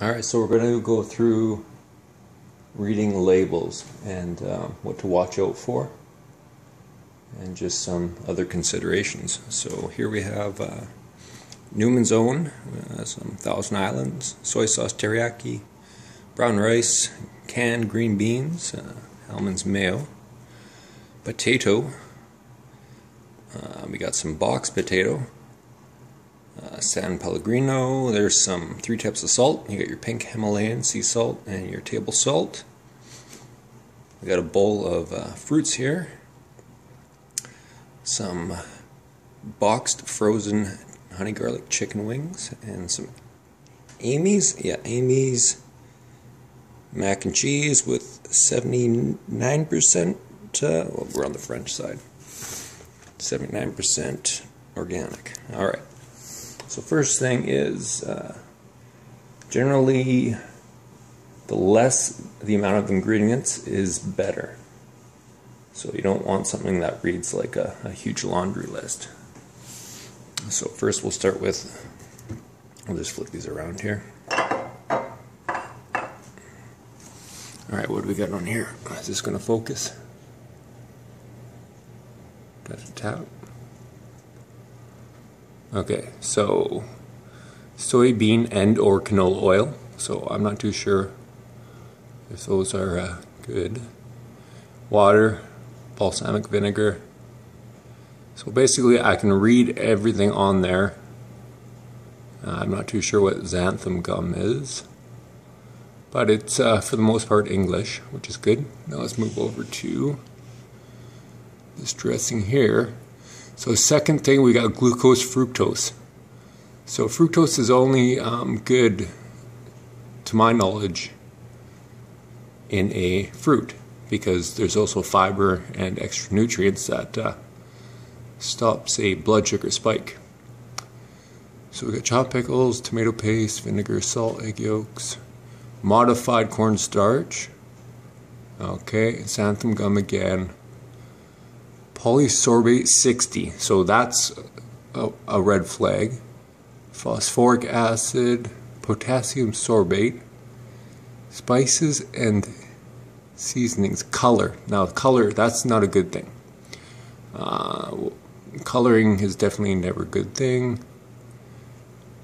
Alright, so we're going to go through reading labels and what to watch out for, and just some other considerations. So here we have Newman's Own, some Thousand Islands, soy sauce teriyaki, brown rice, canned green beans, Hellman's mayo, potato, we got some box potato, San Pellegrino. There's some 3 types of salt. You got your pink Himalayan sea salt and your table salt. We got a bowl of fruits here. Some boxed frozen honey garlic chicken wings and some Amy's. Yeah, Amy's mac and cheese with 79%. Well, we're on the French side. 79% organic. All right. So first thing is, generally, the less the amount of ingredients is better. So you don't want something that reads like a huge laundry list. So first we'll start with, I'll just flip these around here. Alright, what do we got on here? Is this going to focus? That's a tap. Okay, so soybean and or canola oil. So I'm not too sure if those are good. Water, balsamic vinegar. So basically I can read everything on there. I'm not too sure what xanthan gum is, but it's for the most part English, which is good. Now let's move over to this dressing here. So second thing, we got glucose-fructose. So fructose is only good, to my knowledge, in a fruit, because there's also fiber and extra nutrients that stops a blood sugar spike. So we got chopped pickles, tomato paste, vinegar, salt, egg yolks, modified cornstarch, okay, xanthan gum again, polysorbate 60, so that's a red flag, phosphoric acid, potassium sorbate, spices and seasonings, color. Now color, that's not a good thing. Coloring is definitely never a good thing.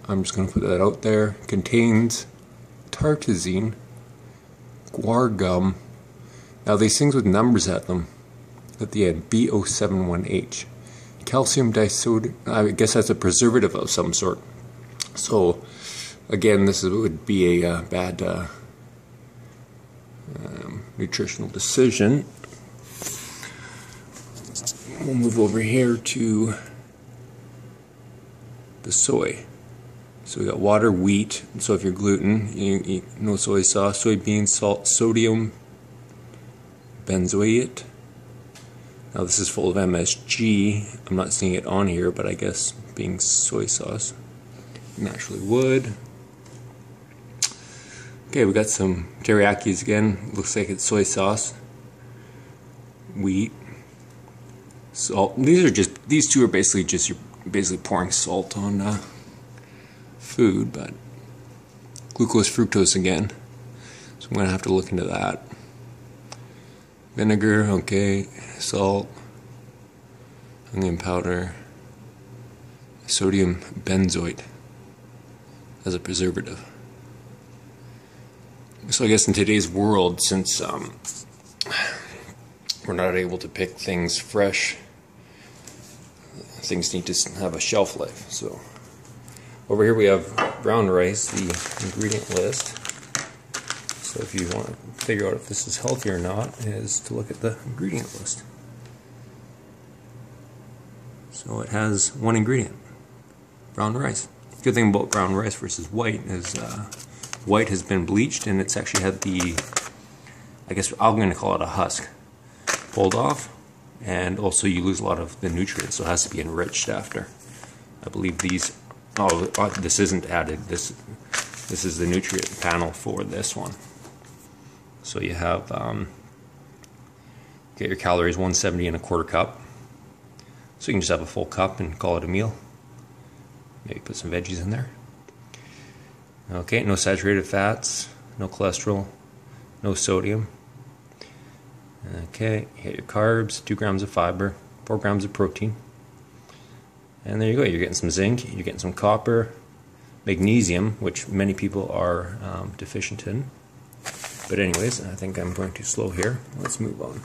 I'm just going to put that out there. Contains Tartrazine, guar gum. Now these things with numbers at them at the end, B071H. Calcium disodium, I guess that's a preservative of some sort. So again, this would be a bad nutritional decision. We'll move over here to the soy. So we got water, wheat. So if you're gluten, you eat no soy sauce, soybean, salt, sodium benzoate. Now this is full of MSG. I'm not seeing it on here, but I guess being soy sauce. Naturally would. Okay, we got some teriyakis again. Looks like it's soy sauce. Wheat. Salt. These two are basically just, you're basically pouring salt on food, but glucose-fructose again. So I'm going to have to look into that. Vinegar, okay, salt, onion powder, sodium benzoate as a preservative. So I guess in today's world, since we're not able to pick things fresh, things need to have a shelf life. So over here we have brown rice, the ingredient list. So if you want to figure out if this is healthy or not, is to look at the ingredient list. So it has one ingredient, brown rice. Good thing about brown rice versus white is white has been bleached and it's actually had the, I guess I'm going to call it a husk, pulled off, and also you lose a lot of the nutrients, so it has to be enriched after. I believe these, this isn't added, this is the nutrient panel for this one. So you have, get your calories 170 and a quarter cup. So you can just have a full cup and call it a meal. Maybe put some veggies in there. Okay, no saturated fats, no cholesterol, no sodium. Okay, you get your carbs, 2 grams of fiber, 4 grams of protein. And there you go, you're getting some zinc, you're getting some copper, magnesium, which many people are deficient in. But anyways, I think I'm going too slow here. Let's move on.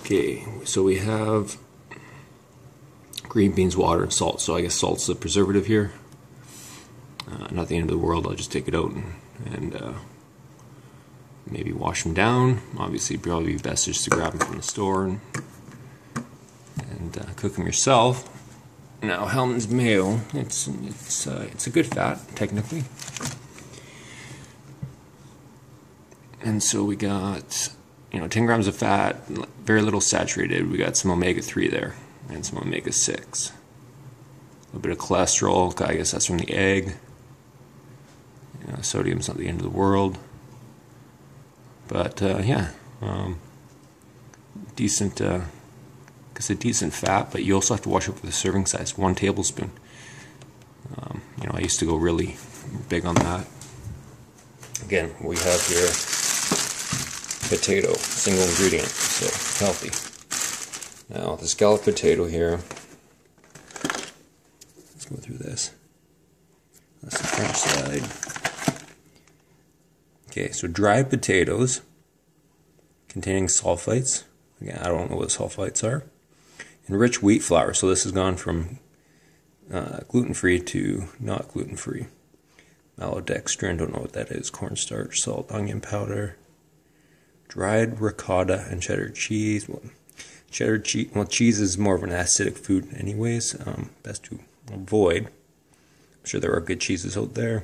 Okay, so we have green beans, water, and salt. So I guess salt's the preservative here. Not the end of the world. I'll just take it out and maybe wash them down. Obviously, probably best just to grab them from the store and cook them yourself. Now, Hellmann's mayo, it's a good fat technically, and so we got 10 grams of fat, very little saturated. We got some omega-3 there and some omega-6. A little bit of cholesterol. I guess that's from the egg. Sodium's not the end of the world, but yeah, decent. It's a decent fat, but you also have to watch out for the serving size. 1 tablespoon. I used to go really big on that. Again, we have here potato, single ingredient, so healthy. Now, the scalloped potato here. Let's go through this. That's the French side. Okay, so dried potatoes containing sulphites. Again, I don't know what sulphites are. Enriched wheat flour, so this has gone from gluten-free to not gluten-free. Maltodextrin, don't know what that is. Cornstarch, salt, onion powder, dried ricotta, and cheddar cheese. Well, cheddar cheese. Well, cheese is more of an acidic food, anyways. Best to avoid. I'm sure there are good cheeses out there.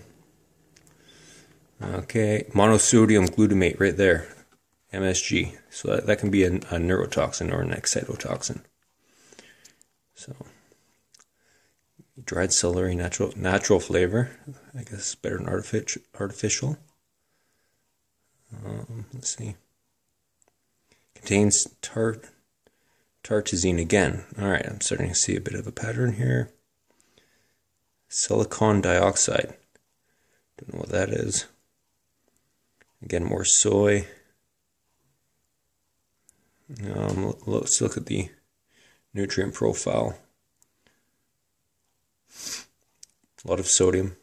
Okay, monosodium glutamate right there, MSG. So that can be a neurotoxin or an excitotoxin. So, dried celery, natural flavor. I guess better than artificial. Let's see. Contains tartrazine again. All right, I'm starting to see a bit of a pattern here. Silicon dioxide. Don't know what that is. Again, more soy. Let's look at the nutrient profile. A lot of sodium.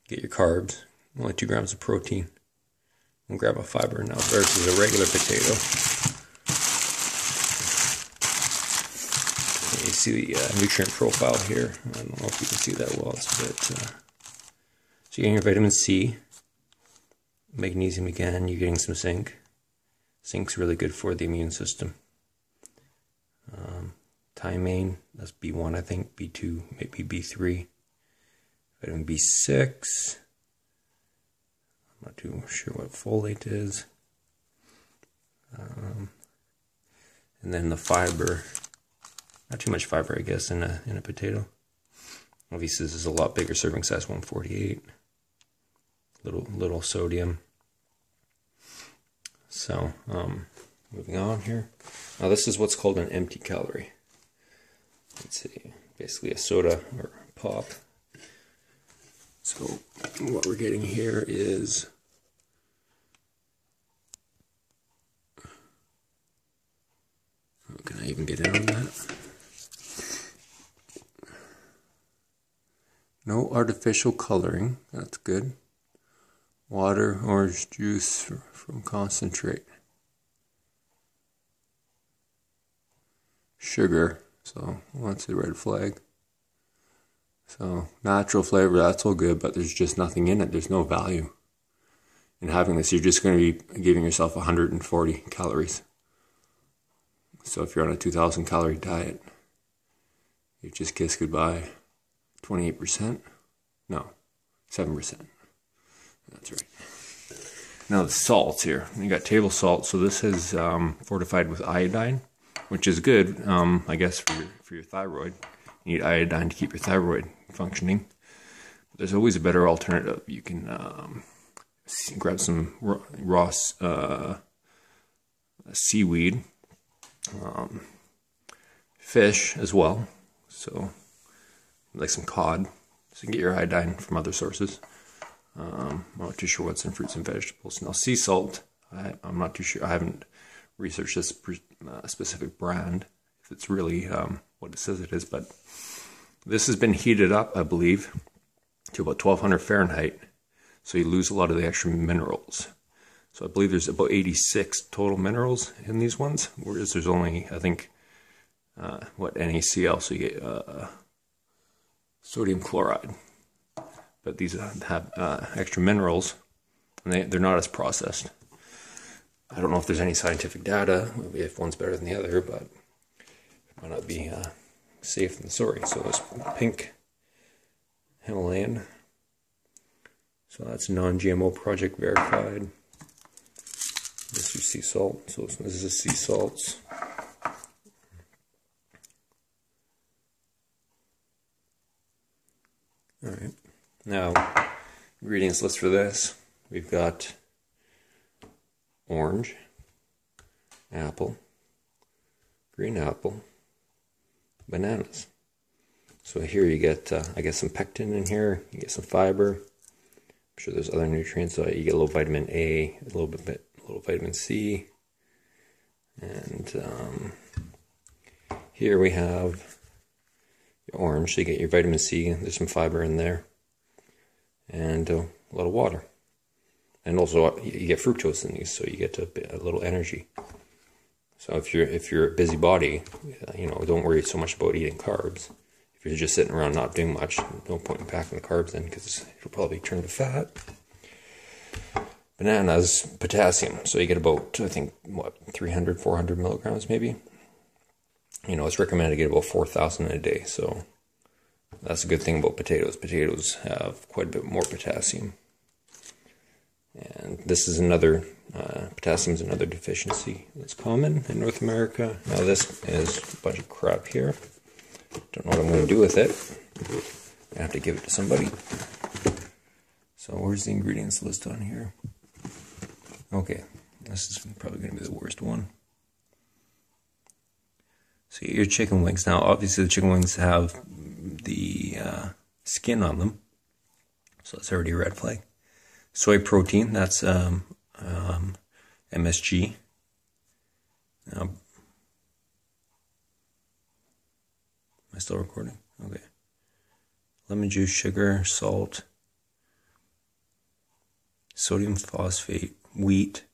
Get your carbs. Only 2 grams of protein. And grab a fiber now versus a regular potato. You see the nutrient profile here. I don't know if you can see that well. It's a bit. So you're getting your vitamin C, magnesium again. You're getting some zinc. Zinc's really good for the immune system. Thiamine, that's B1, I think. B2, maybe B3. Vitamin B6. I'm not too sure what folate is. And then the fiber. Not too much fiber, I guess, in a potato. Obviously, this is a lot bigger serving size, 148. Little sodium. So, moving on here. Now, this is what's called an empty calorie. Let's see, basically a soda or pop. So, what we're getting here is can I even get in on that? No artificial coloring, that's good. Water, orange juice from concentrate. Sugar, so that's a red flag. So natural flavor, that's all good, but there's just nothing in it. There's no value in having this. You're just going to be giving yourself 140 calories. So if you're on a 2,000 calorie diet, you just kiss goodbye. 28%? No, 7%. That's right. Now the salts here. You got table salt. So this is fortified with iodine, which is good, I guess, for your thyroid. You need iodine to keep your thyroid functioning. But there's always a better alternative. You can grab some raw seaweed, fish as well. So like some cod, So you can get your iodine from other sources. I'm not too sure what's in fruits and vegetables. Now, sea salt, I'm not too sure. I haven't researched this specific brand, if it's really what it says it is, but this has been heated up, I believe, to about 1200 Fahrenheit, so you lose a lot of the extra minerals. So I believe there's about 86 total minerals in these ones, whereas there's only, I think, NaCl, so you get sodium chloride. But these have extra minerals, and they're not as processed. I don't know if there's any scientific data, maybe if one's better than the other, but it might not be safe than sorry. So this pink Himalayan, so that's non-GMO project verified. This is sea salt, so this is sea salts. Alright, now ingredients list for this. We've got orange, apple, green apple, bananas. So here you get, I get some pectin in here, you get some fiber. I'm sure there's other nutrients, so you get a little vitamin A, a little vitamin C, and here we have your orange, so you get your vitamin C, there's some fiber in there, and a lot of water. And also you get fructose in these, so you get a little energy. So if you're a busybody, don't worry so much about eating carbs. If you're just sitting around not doing much, no point in packing the carbs in, because it'll probably turn to fat. Bananas, potassium, so you get about, I think, 300, 400 milligrams maybe. It's recommended to get about 4,000 a day, so that's a good thing about potatoes. Potatoes have quite a bit more potassium. And this is another, potassium is another deficiency that's common in North America. Now this is a bunch of crap here. Don't know what I'm going to do with it. I have to give it to somebody. So where's the ingredients list on here? Okay, this is probably going to be the worst one. So your chicken wings. Now obviously the chicken wings have the skin on them, so that's already a red flag. Soy protein, that's MSG. Now, am I still recording? Okay. Lemon juice, sugar, salt, sodium phosphate, wheat.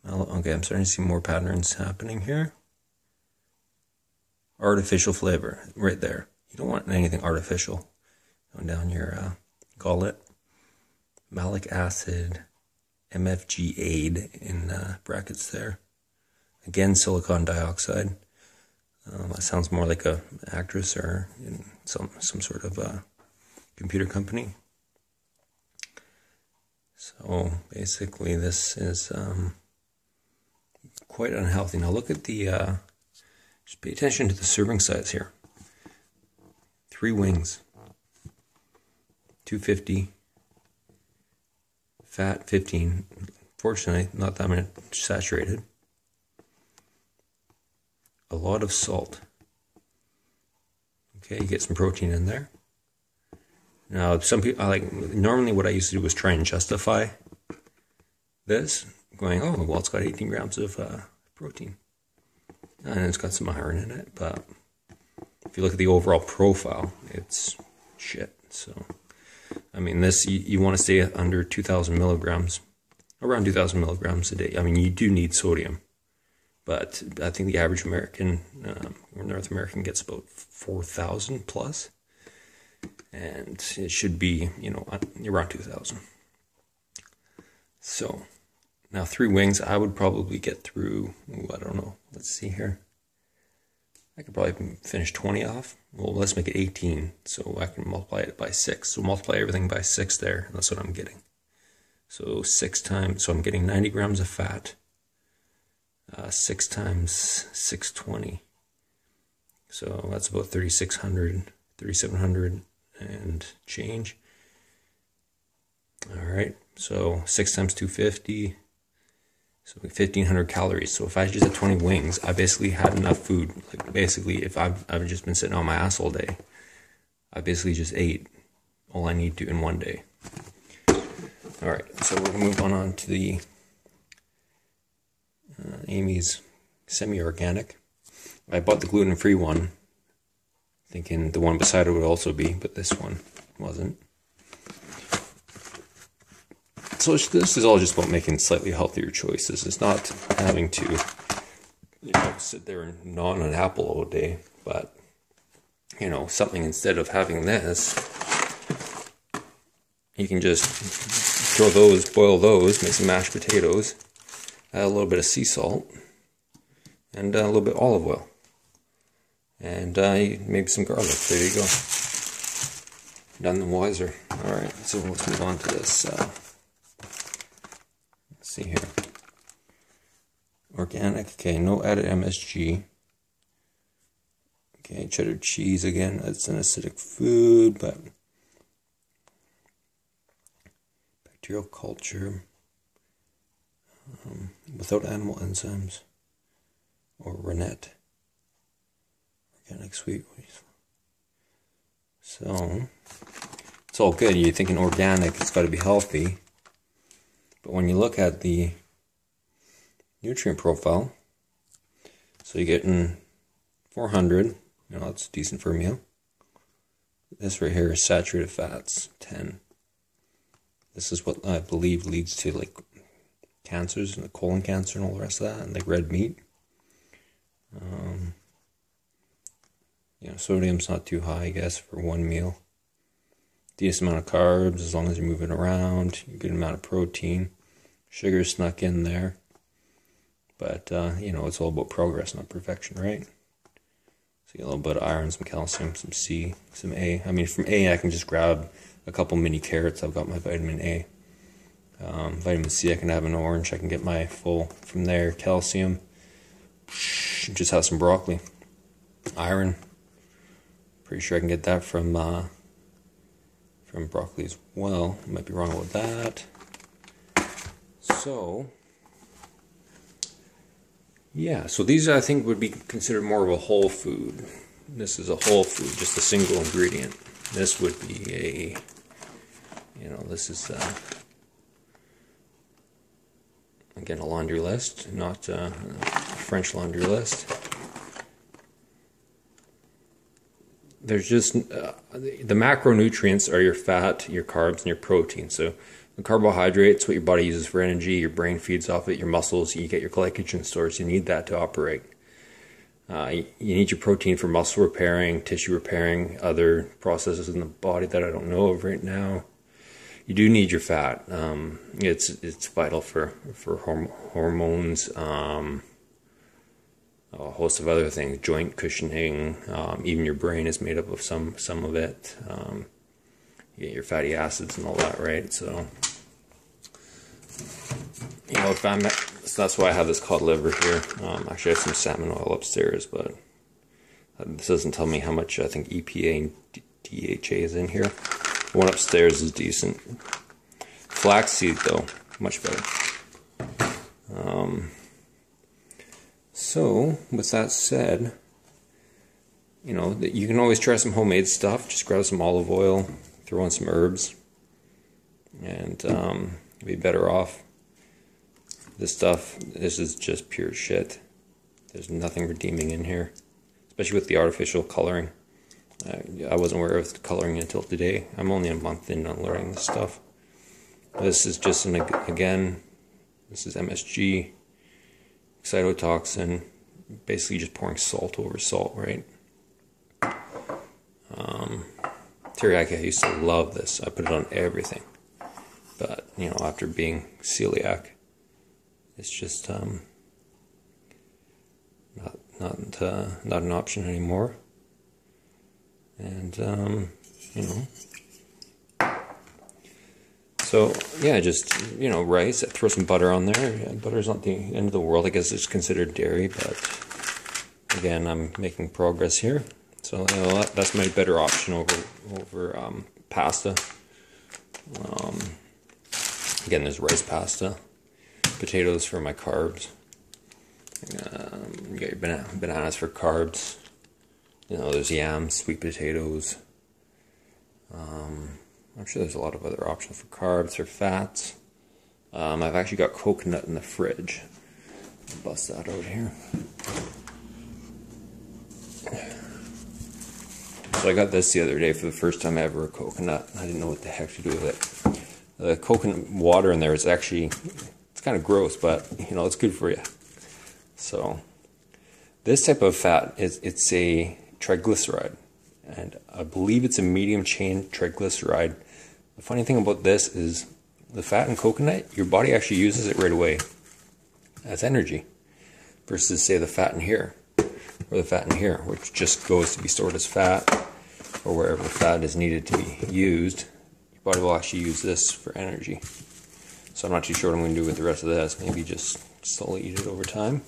Okay, I'm starting to see more patterns happening here. Artificial flavor, right there. You don't want anything artificial going down your gullet. Malic acid, MFG aid in brackets there. Again, silicon dioxide. That sounds more like an actress or in some sort of computer company. So basically, this is quite unhealthy. Now look at the. Just pay attention to the serving size here. 3 wings, 250. Fat 15, fortunately not that much saturated. A lot of salt. Okay, you get some protein in there. Now some people, normally what I used to do was try and justify this, going, oh well, it's got 18 grams of protein, and it's got some iron in it, but if you look at the overall profile, it's shit. So I mean, this, you want to stay under 2,000 milligrams, around 2,000 milligrams a day. I mean, you do need sodium, but I think the average American, or North American, gets about 4,000 plus, and it should be, around 2,000. So, now 3 wings, I would probably get through, I don't know, let's see here. I could probably finish 20 off. Well, let's make it 18, so I can multiply it by 6. So multiply everything by 6 there, and that's what I'm getting. So 6 times, so I'm getting 90 grams of fat. 6 times 620. So that's about 3,600, 3,700 and change. All right, so 6 times 250. So 1,500 calories. So if I just had 20 wings, I basically had enough food. Like basically, if I've just been sitting on my ass all day, I basically just ate all I need to in one day. Alright, so we're going to move on to the Amy's semi-organic. I bought the gluten-free one, thinking the one beside it would also be, but this one wasn't. So this is all just about making slightly healthier choices. It's not having to, sit there and gnaw on an apple all day, but, something instead of having this, you can just throw those, boil those, make some mashed potatoes, add a little bit of sea salt, and a little bit of olive oil. And maybe some garlic. There you go. None the wiser. Alright, so let's move on to this. Let's see here. Organic. Okay, no added MSG. Okay, cheddar cheese again. It's an acidic food, but bacterial culture without animal enzymes or rennet. Organic sweet. So it's all good. You're thinking organic, it's got to be healthy. But when you look at the nutrient profile, so you're getting 400, that's decent for a meal. This right here is saturated fats, 10. This is what I believe leads to like cancers and the colon cancer and all the rest of that, and like red meat. Sodium's not too high, I guess, for one meal. Decent amount of carbs, as long as you're moving around. A good amount of protein. Sugar snuck in there. But, it's all about progress, not perfection, right? So you get a little bit of iron, some calcium, some C, some A. I mean, from A, I can just grab a couple mini carrots. I've got my vitamin A. Vitamin C, I can have an orange. I can get my full from there. Calcium. Just have some broccoli. Iron. Pretty sure I can get that from broccoli as well. I might be wrong about that. So, yeah. So these I think would be considered more of a whole food. This is a whole food, just a single ingredient. This would be a, this is again a laundry list, not a French laundry list. There's just, the macronutrients are your fat, your carbs, and your protein. So the carbohydrates, what your body uses for energy, your brain feeds off it, your muscles, you get your glycogen stores, you need that to operate. You need your protein for muscle repairing, tissue repairing, other processes in the body that I don't know of right now. You do need your fat. It's vital for hormones, a host of other things, joint cushioning, even your brain is made up of some of it. You get your fatty acids and all that, right? So, so that's why I have this cod liver here. Actually, I have some salmon oil upstairs, but this doesn't tell me how much I think EPA and DHA is in here. The one upstairs is decent. Flaxseed, though, much better. So, with that said, you can always try some homemade stuff. Just grab some olive oil, throw in some herbs, and you'll be better off. This is just pure shit. There's nothing redeeming in here, especially with the artificial coloring. I wasn't aware of the coloring until today. I'm only a month in on learning this stuff. This is just, again, this is MSG, excitotoxin, basically just pouring salt over salt, right? Teriyaki, I used to love this. I put it on everything. But, after being celiac, it's just not an option anymore. And, so, yeah, just, rice, throw some butter on there. Yeah, butter's not the end of the world. I guess it's considered dairy, but, again, I'm making progress here. So, that's my better option over pasta. Again, there's rice pasta. Potatoes for my carbs. You got your bananas for carbs. There's yams, sweet potatoes. I'm sure there's a lot of other options for carbs or fats. I've actually got coconut in the fridge. I'll bust that out here. So I got this the other day for the first time ever, a coconut. I didn't know what the heck to do with it. The coconut water in there is actually, it's kind of gross, but you know, it's good for you. So this type of fat, it's a triglyceride, and I believe it's a medium chain triglyceride. The funny thing about this is the fat in coconut, your body actually uses it right away as energy, versus say the fat in here, or the fat in here, which just goes to be stored as fat, or wherever the fat is needed to be used. Your body will actually use this for energy. So I'm not too sure what I'm going to do with the rest of this. Maybe just slowly eat it over time.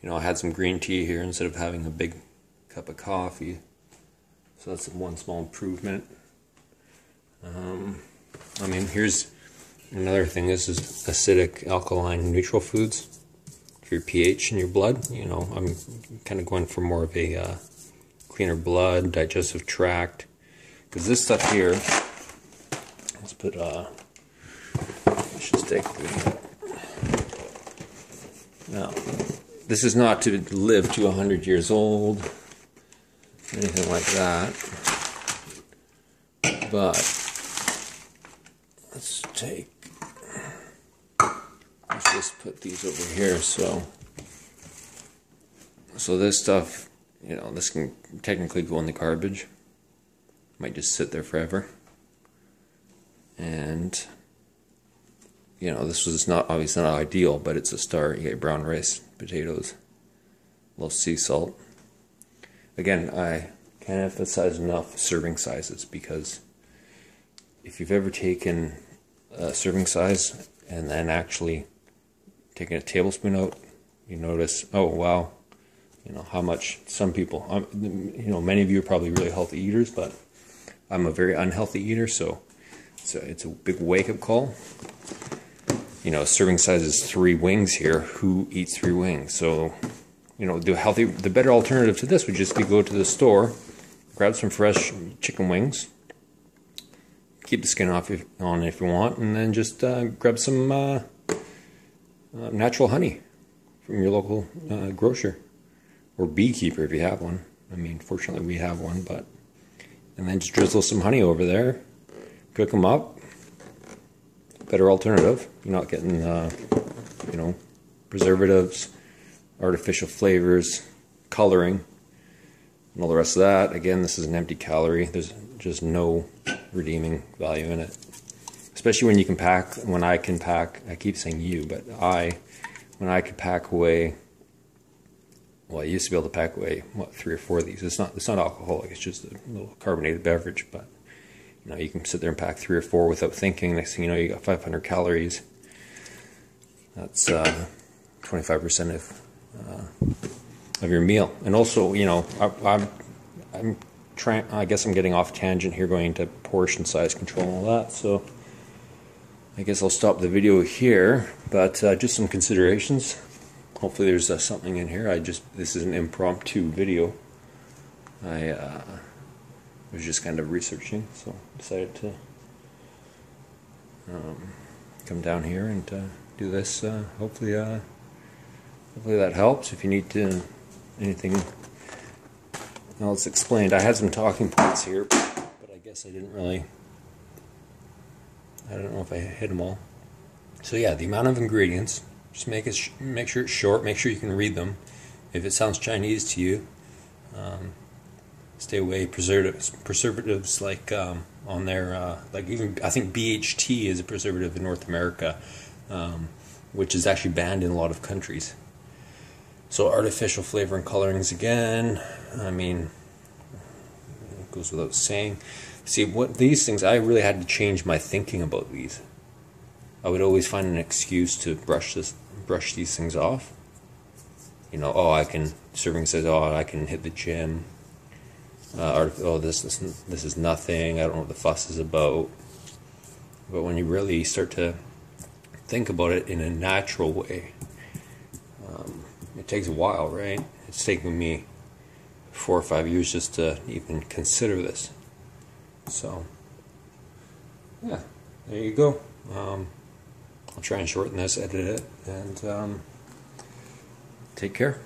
You know, I had some green tea here instead of having a big cup of coffee. So that's one small improvement. I mean, here's another thing. This is acidic, alkaline, neutral foods for your pH in your blood. You know, I'm kind of going for more of a cleaner blood, digestive tract. Because this stuff here, let's put, let's just take the, now, this is not to live to 100 years old, anything like that, but let's just put these over here. So this stuff, you know, this can technically go in the garbage. Might just sit there forever. And you know, this was not obviously not ideal, but it's a start. You get brown rice, potatoes, a little sea salt. Again, I can't emphasize enough serving sizes, because if you've ever taken a serving size and then actually taken a tablespoon out, you notice, oh wow, you know how much some people, you know, many of you are probably really healthy eaters, but I'm a very unhealthy eater, so it's a big wake-up call. You know, serving size is 3 wings here. Who eats 3 wings? So, you know, the better alternative to this would just be go to the store, grab some fresh chicken wings, keep the skin off on if you want, and then just grab some natural honey from your local grocer or beekeeper if you have one. I mean, fortunately we have one, but and then just drizzle some honey over there, cook them up. Better alternative. You're not getting, you know, preservatives, artificial flavors, coloring, and all the rest of that. Again, this is an empty calorie. There's just no redeeming value in it. Especially when you can pack, when I can pack, I keep saying you, but when I could pack away, well, I used to be able to pack away, what, 3 or 4 of these. It's not alcoholic, it's just a little carbonated beverage, but you know, you can sit there and pack 3 or 4 without thinking. Next thing you know, you got 500 calories. That's 25% of your meal. And also, you know, I'm trying. I guess I'm getting off tangent here, going into portion size control and all that. So I guess I'll stop the video here. But just some considerations. Hopefully, there's something in here. This is an impromptu video. I was just kind of researching, so decided to come down here and do this. Hopefully that helps. If you need anything else explained, I had some talking points here, but I guess I didn't really. I don't know if I hit them all. So yeah, the amount of ingredients. Just make sure it's short. Make sure you can read them. If it sounds Chinese to you. Stay away. Preservatives like on there, like even I think BHT is a preservative in North America, which is actually banned in a lot of countries. So artificial flavor and colorings again. I mean, it goes without saying. See, what these things, I really had to change my thinking about these. I would always find an excuse to brush these things off. You know, oh, serving says, oh, I can hit the gym. Oh, this is nothing. I don't know what the fuss is about. But when you really start to think about it in a natural way, it takes a while, right? It's taken me 4 or 5 years just to even consider this. So, yeah, there you go. I'll try and shorten this, edit it, and take care.